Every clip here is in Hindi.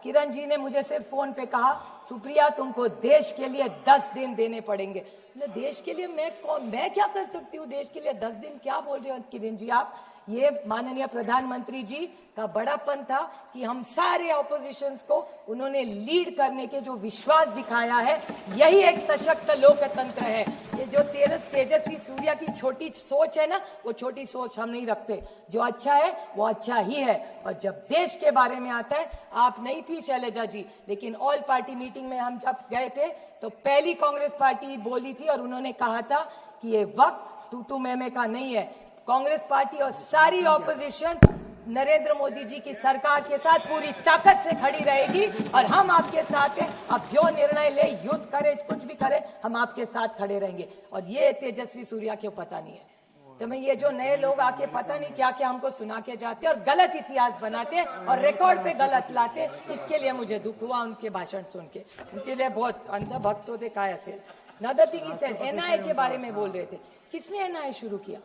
किरण जी ने मुझे सिर्फ फोन पे कहा, सुप्रिया तुमको देश के लिए 10 दिन देने पड़ेंगे। देश के लिए मैं क्या कर सकती हूँ? देश के लिए 10 दिन क्या बोल रहे हो किरण जी आप? ये माननीय प्रधानमंत्री जी का बड़ापन था कि हम सारे ऑपोजिशंस को उन्होंने लीड करने के जो विश्वास दिखाया है, यही एक सशक्त लोकतंत्र है। ये जो तेजस्वी सूर्या की छोटी सोच है ना, वो छोटी सोच हम नहीं रखते। जो अच्छा है वो अच्छा ही है। और जब देश के बारे में आता है, आप नहीं थी शैलजा जी, लेकिन ऑल पार्टी मीटिंग में हम जब गए थे तो पहली कांग्रेस पार्टी बोली थी और उन्होंने कहा था कि ये वक्त तू मैं का नहीं है। कांग्रेस पार्टी और सारी ऑपोजिशन नरेंद्र मोदी जी की सरकार के साथ पूरी ताकत से खड़ी रहेगी और हम आपके साथ हैं। आप जो निर्णय ले, युद्ध करे, कुछ भी करे, हम आपके साथ खड़े रहेंगे। और ये तेजस्वी सूर्या क्यों पता नहीं है। तो मैं ये जो नए लोग आके पता नहीं क्या क्या हमको सुना के जाते और गलत इतिहास बनाते और रिकॉर्ड पे गलत लाते, इसके लिए मुझे दुख हुआ उनके भाषण सुन के। उनके लिए बहुत अंधा भक्त होते काय असेल। नदर थिंग ही सेड, एनआईए के बारे में बोल रहे थे। किसने एनआईए शुरू किया?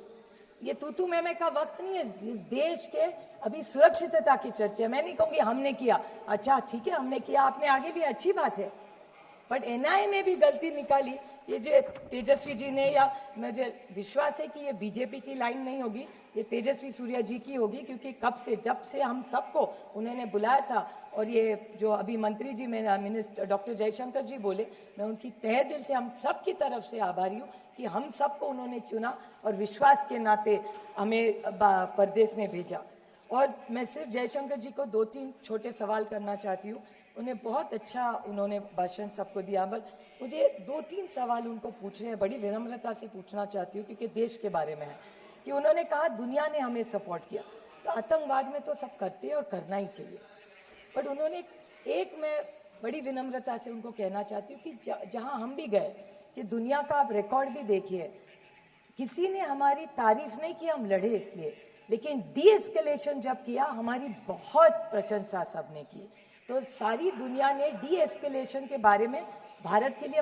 ये तू मैं का वक्त नहीं है। इस देश के अभी सुरक्षितता की चर्चा, मैं नहीं कहूंगी हमने किया। अच्छा ठीक है, हमने किया, आपने आगे भी, अच्छी बात है। बट एनआईए में भी गलती निकाली। ये जो तेजस्वी जी ने, या मुझे विश्वास है कि ये बीजेपी की लाइन नहीं होगी, ये तेजस्वी सूर्या जी की होगी, क्योंकि जब से हम सबको उन्होंने बुलाया था। और ये जो अभी मंत्री जी में मिनिस्टर डॉक्टर जयशंकर जी बोले, मैं उनकी तहे दिल से हम सब की तरफ से आभारी हूँ कि हम सबको उन्होंने चुना और विश्वास के नाते हमें प्रदेश में भेजा। और मैं सिर्फ जयशंकर जी को 2-3 छोटे सवाल करना चाहती हूँ। उन्हें बहुत अच्छा उन्होंने भाषण सबको दिया, पर मुझे 2-3 सवाल उनको पूछने हैं, बड़ी विनम्रता से पूछना चाहती हूँ, क्योंकि देश के बारे में है। कि उन्होंने कहा दुनिया ने हमें सपोर्ट किया, तो आतंकवाद में तो सब करते हैं और करना ही चाहिए। बट उन्होंने मैं बड़ी विनम्रता से उनको कहना चाहती हूँ कि जहाँ हम भी गए, कि दुनिया का आप रिकॉर्ड भी देखिए, किसी ने हमारी तारीफ नहीं की, हम लड़े इसलिए, लेकिन डी एस्केलेशन जब किया, हमारी बहुत प्रशंसा सबने की। तो सारी दुनिया ने डी एस्केलेशन के बारे में भारत के लिए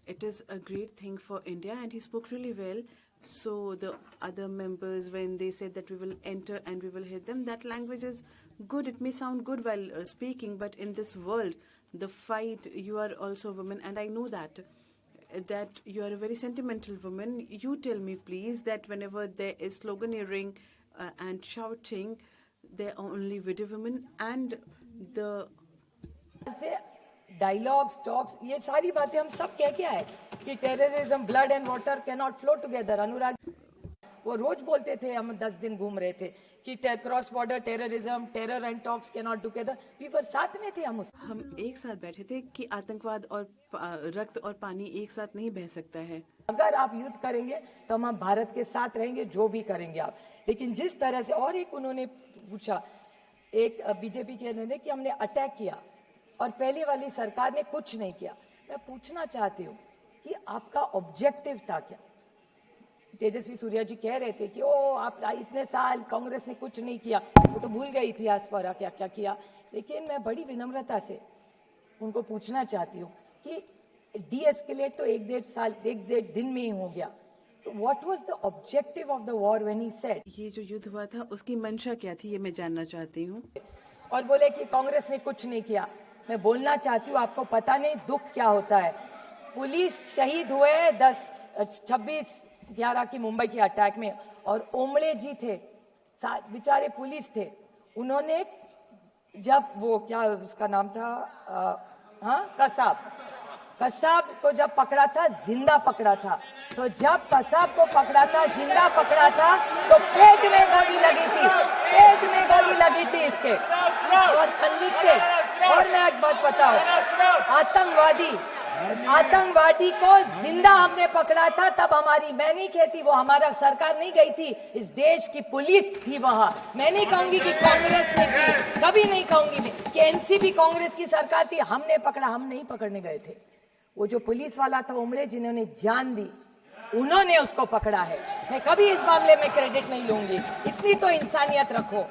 It is a great thing for India, and he spoke really well. So the other members, when they said that we will enter and we will hit them, that language is good. It may sound good while speaking, but in this world, the fight, you are also a woman, and I know that you are a very sentimental woman. You tell me, please, that whenever there is sloganeering and shouting, there are only widow women, and the dialogues, talks, ये सारी बातें हम सब कह के आए कि terrorism, blood and water can not flow together. Anurag वो रोज बोलते थे, हम 10 दिन घूम रहे थे कि cross border terrorism, terror and talks can not together. We were साथ में थे, हम एक साथ बैठे थे कि आतंकवाद और रक्त और पानी एक साथ नहीं बह सकता है। अगर आप युद्ध करेंगे तो हम भारत के साथ रहेंगे, जो भी करेंगे आप। लेकिन जिस तरह से, और एक उन्होंने पूछा, एक बीजेपी के ने कि हमने अटैक किया और पहले वाली सरकार ने कुछ नहीं किया। मैं पूछना चाहती हूँ कि आपका ऑब्जेक्टिव था क्या? तेजस्वी सूर्या जी कह रहे थे कि ओ आप इतने साल कांग्रेस ने कुछ नहीं किया, वो तो भूल गए इतिहास पर क्या क्या किया। लेकिन मैं बड़ी विनम्रता से उनको पूछना चाहती हूँ कि डी एस्केलेट तो 1-1.5 दिन में ही हो गया, तो what was the objective of the war when he said, ये जो युद्ध हुआ था उसकी मंशा क्या थी, ये मैं जानना चाहती हूँ। और बोले कि कांग्रेस ने कुछ नहीं किया। मैं बोलना चाहती हूँ, आपको पता नहीं दुख क्या होता है। पुलिस शहीद हुए 26/11 की मुंबई के अटैक में, और ओमड़े जी थे, बेचारे पुलिस थे। उन्होंने जब वो क्या उसका नाम था, कसाब को जब पकड़ा था, जिंदा पकड़ा था। तो जब कसाब को पकड़ा था, जिंदा पकड़ा था, तो पेट में गोली लगी थी इसके, और कन्विक्टेड। और मैं एक बात बताऊं, आतंकवादी को जिंदा हमने पकड़ा था, तब हमारी, मैं नहीं कहती वो हमारा सरकार नहीं गई थी, इस देश की पुलिस थी वहां। मैं नहीं कहूंगी कि कांग्रेस ने की, कभी नहीं कहूंगी मैं कि एनसीपी कांग्रेस की सरकार थी, हमने पकड़ा, हम नहीं पकड़ने गए थे। वो जो पुलिस वाला था ओमड़े, जिन्होंने जान दी, उन्होंने उसको पकड़ा है। मैं कभी इस मामले में क्रेडिट नहीं लूंगी। इतनी तो इंसानियत रखो।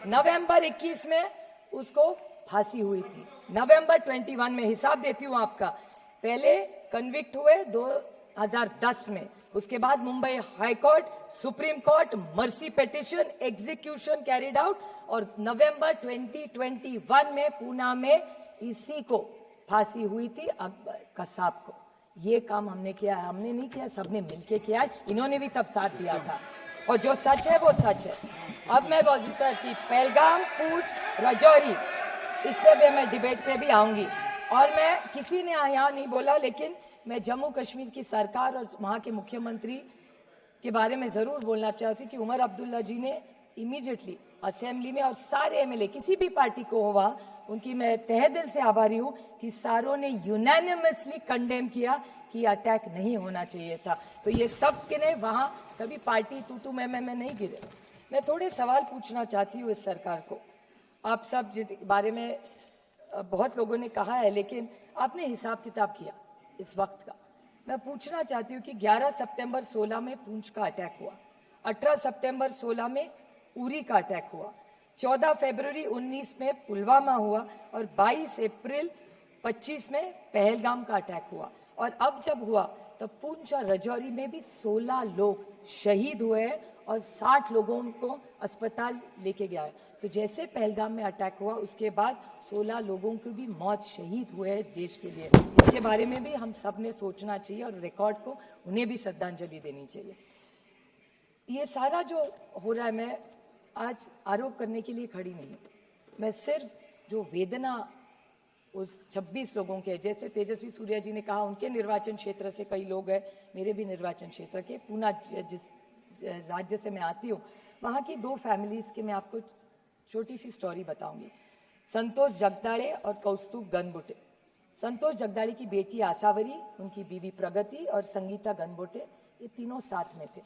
नवंबर 21 में उसको फांसी हुई थी, नवंबर 21 में। हिसाब देती हूँ आपका, पहले कन्विक्ट हुए 2010 में, उसके बाद Mumbai high court, supreme court, mercy petition, execution carried out, और नवंबर 2021 में पूना में इसी को फांसी हुई थी अकबर कसाब को। ये काम हमने किया है, हमने नहीं किया, सबने मिलके किया है, इन्होंने भी तब साथ दिया था, और जो सच है वो सच है। अब मैं बोल सर कि पहलगाम, पूंछ, राजौरी, इस पे भी मैं डिबेट पे भी आऊंगी, और मैं किसी ने यहाँ नहीं बोला, लेकिन मैं जम्मू कश्मीर की सरकार और वहाँ के मुख्यमंत्री के बारे में जरूर बोलना चाहती हूँ कि उमर अब्दुल्ला जी ने इमीडिएटली असेंबली में, और सारे एमएलए किसी भी पार्टी को हुआ, उनकी मैं तहे दिल से आभारी हूँ कि सारों ने यूनानिमसली कंडेम किया कि अटैक नहीं होना चाहिए था। तो ये सब के ने वहाँ कभी पार्टी तू मैं नहीं गिरे। मैं थोड़े सवाल पूछना चाहती हूँ इस सरकार को। आप सब जिस बारे में बहुत लोगों ने कहा है, लेकिन आपने हिसाब किताब किया इस वक्त का। मैं पूछना चाहती हूँ कि 11 सितंबर 16 में पूंछ का अटैक हुआ, 18 सितंबर 16 में उरी का अटैक हुआ, 14 फरवरी 19 में पुलवामा हुआ, और 22 अप्रैल 25 में पहलगाम का अटैक हुआ। और अब जब हुआ तब पूंछ और राजौरी में भी 16 लोग शहीद हुए हैं और 60 लोगों को अस्पताल लेके गया है। तो जैसे पहलगाम में अटैक हुआ उसके बाद 16 लोगों की भी मौत, शहीद हुए हैं इस देश के लिए। इसके बारे में भी हम सब ने सोचना चाहिए और रिकॉर्ड को उन्हें भी श्रद्धांजलि देनी चाहिए। ये सारा जो हो रहा है, मैं आज आरोप करने के लिए खड़ी नहीं, मैं सिर्फ जो वेदना उस 26 लोगों के, जैसे तेजस्वी सूर्या जी ने कहा उनके निर्वाचन क्षेत्र से कई लोग हैं, मेरे भी निर्वाचन क्षेत्र के, पूना जिस राज्य से मैं आती हूँ, वहाँ की 2 फैमिलीज की मैं आपको छोटी सी स्टोरी बताऊंगी। संतोष जगदाड़े और कौस्तुभ गनबोटे। संतोष जगदाड़े की बेटी आसावरी, उनकी बीवी प्रगति और संगीता गनबोटे, ये तीनों साथ में थे।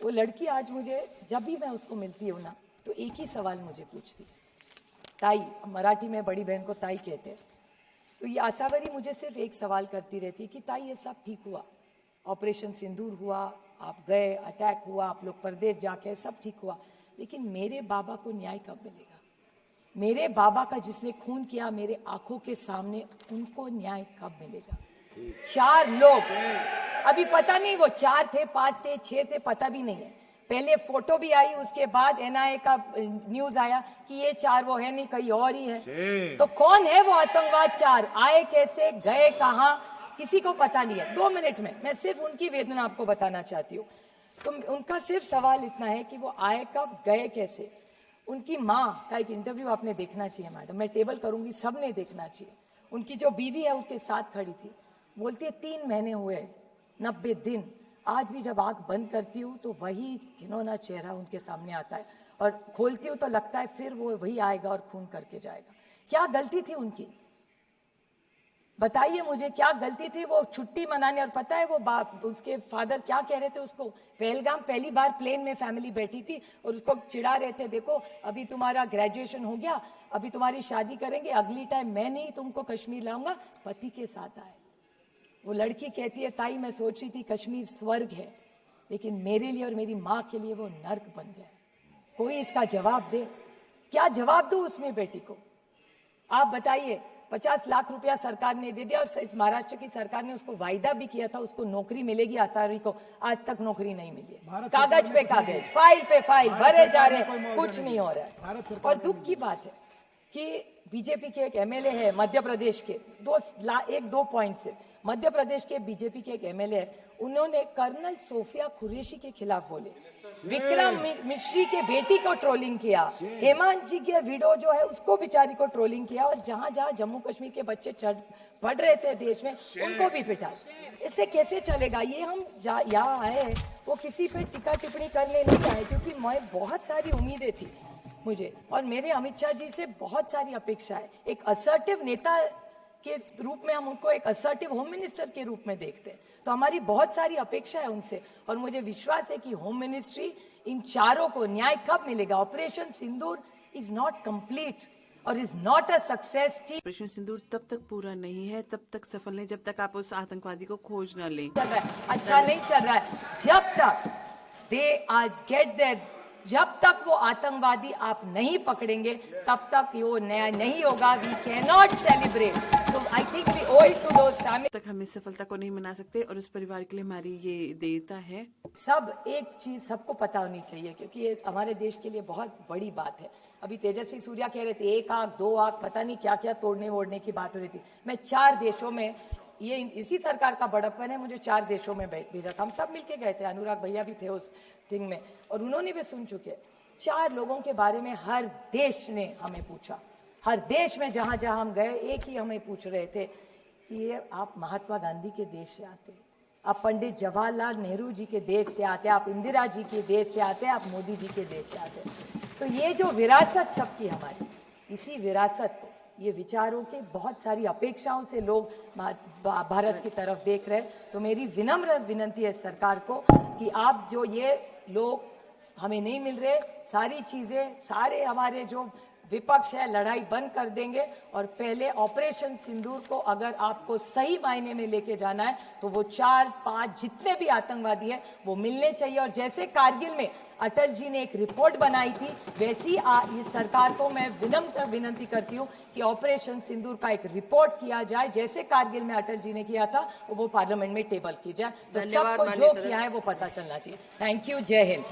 वो लड़की आज मुझे, जब भी मैं उसको मिलती हूँ ना, तो एक ही सवाल मुझे पूछती, ताई, मराठी में बड़ी बहन को ताई कहते हैं। तो ये आसावरी मुझे सिर्फ एक सवाल करती रहती कि ताई ये सब ठीक हुआ, ऑपरेशन सिंदूर हुआ, आप गए, अटैक हुआ, आप लोग परदेश जाके, सब ठीक हुआ, लेकिन मेरे बाबा को न्याय कब मिलेगा? मेरे बाबा का जिसने खून किया मेरे आंखों के सामने, उनको न्याय कब मिलेगा? 4 लोग, अभी पता नहीं वो 4 थे, 5 थे, 6 थे, पता भी नहीं है। पहले फोटो भी आई, उसके बाद एनआईए का न्यूज आया कि ये 4 वो है नहीं, कहीं और ही है। तो कौन है वो आतंकवाद 4? आए कैसे, गए कहां, किसी को पता नहीं है। 2 मिनट में मैं सिर्फ उनकी वेदना आपको बताना चाहती हूँ। तो उनका सिर्फ सवाल इतना है कि वो आए कब, गए कैसे। उनकी माँ का एक इंटरव्यू आपने देखना चाहिए मैडम, मैं टेबल करूंगी, सबने देखना चाहिए। उनकी जो बीवी है उसके साथ खड़ी थी, बोलती है 3 महीने हुए, 90 दिन, आज भी जब आंख बंद करती हूँ तो वही घिनौना चेहरा उनके सामने आता है, और खोलती हूँ तो लगता है फिर वो वही आएगा और खून करके जाएगा। क्या गलती थी उनकी? बताइए मुझे, क्या गलती थी? वो छुट्टी मनाने, और पता है वो बाप, उसके फादर क्या कह रहे थे उसको? पहलगाम पहली बार प्लेन में फैमिली बैठी थी और उसको चिढ़ा रहे थे, देखो अभी तुम्हारा ग्रेजुएशन हो गया, अभी तुम्हारी शादी करेंगे, अगली टाइम मैं नहीं तुमको कश्मीर लाऊंगा, पति के साथ आए। वो लड़की कहती है, ताई मैं सोच रही थी कश्मीर स्वर्ग है, लेकिन मेरे लिए और मेरी माँ के लिए वो नर्क बन गया। कोई इसका जवाब दे, क्या जवाब दो उसमें बेटी को? आप बताइए। 50 लाख रुपया सरकार ने दे दिया, और इस महाराष्ट्र की सरकार ने उसको वायदा भी किया था उसको नौकरी मिलेगी आसावरी को, आज तक नौकरी नहीं मिली है। कागज पे कागज, फाइल पे फाइल भरे जा रहे, कुछ नहीं हो रहा है। और दुख की बात है कि बीजेपी के एक एमएलए है मध्य प्रदेश के, 2 पॉइंट से, मध्य प्रदेश के बीजेपी के एक एमएलए है, उन्होंने कर्नल सोफिया कुरैशी के खिलाफ बोले, विक्रम मिश्री के बेटी को ट्रोलिंग किया, हेमंत जी के वीडियो जो है उसको बेचारी को ट्रोलिंग किया, और जहां जहां जम्मू कश्मीर के बच्चे पढ़ रहे थे देश में उनको भी पिटा। इससे कैसे चलेगा? ये हम यहाँ आए, वो किसी पे टिक्का टिप्पणी करने नहीं आए, क्योंकि मैं बहुत सारी उम्मीदें थी मुझे, और मेरे अमित शाह जी से बहुत सारी अपेक्षा है। एक असर्टिव नेता के रूप में हम उनको एक असर्टिव होम मिनिस्टर के रूप में देखते हैं, तो हमारी बहुत सारी अपेक्षा है उनसे, और मुझे विश्वास है कि होम मिनिस्ट्री इन 4 को न्याय कब मिलेगा? Operation Sindoor is not complete और is not a success. Operation Sindoor तब तक पूरा नहीं है, तब तक सफल नहीं, जब तक आप उस आतंकवादी को खोज न लें। चल रहा है, अच्छा नहीं चल रहा है, जब तक दे आर गेट देयर जब तक वो आतंकवादी आप नहीं पकड़ेंगे तब तक वो न्याय नहीं होगा. We can not celebrate. So I think we owe it to those families. तक हम इस सफलता को नहीं मना सकते और उस परिवार के लिए हमारी ये देयता है. सब एक चीज सबको पता होनी चाहिए क्योंकि ये हमारे देश के लिए बहुत बड़ी बात है. अभी तेजस्वी सूर्या कह रहे थे 1 आंख 2 आंख पता नहीं क्या क्या तोड़ने वोड़ने की बात हो रही थी. मैं 4 देशों में, ये इसी सरकार का बड़प्पन है, मुझे 4 देशों में भेजा था. हम सब मिलके गए थे, अनुराग भैया भी थे उस थिंग में और उन्होंने भी सुन चुके. 4 लोगों के बारे में हर देश ने हमें पूछा. हर देश में जहां जहां हम गए एक ही हमें पूछ रहे थे कि ये आप महात्मा गांधी के देश से आते, आप पंडित जवाहरलाल नेहरू जी के देश से आते, आप इंदिरा जी के देश से आते, आप मोदी जी के देश से आते. तो ये जो विरासत सबकी हमारी, इसी विरासत को, ये विचारों के बहुत सारी अपेक्षाओं से लोग भारत की तरफ देख रहे हैं. तो मेरी विनम्र विनंती है सरकार को कि आप जो ये लोग हमें नहीं मिल रहे, सारी चीजें, सारे हमारे जो विपक्ष है लड़ाई बंद कर देंगे और पहले ऑपरेशन सिंदूर को अगर आपको सही मायने में लेके जाना है तो वो 4-5 जितने भी आतंकवादी हैं वो मिलने चाहिए. और जैसे कारगिल में अटल जी ने एक रिपोर्ट बनाई थी वैसी इस सरकार को मैं विनम्र विनंती करती हूँ कि ऑपरेशन सिंदूर का एक रिपोर्ट किया जाए जैसे कारगिल में अटल जी ने किया था, वो पार्लियामेंट में टेबल की जाए. तो सबको जो किया है वो पता चलना चाहिए. Thank you. जय हिंद.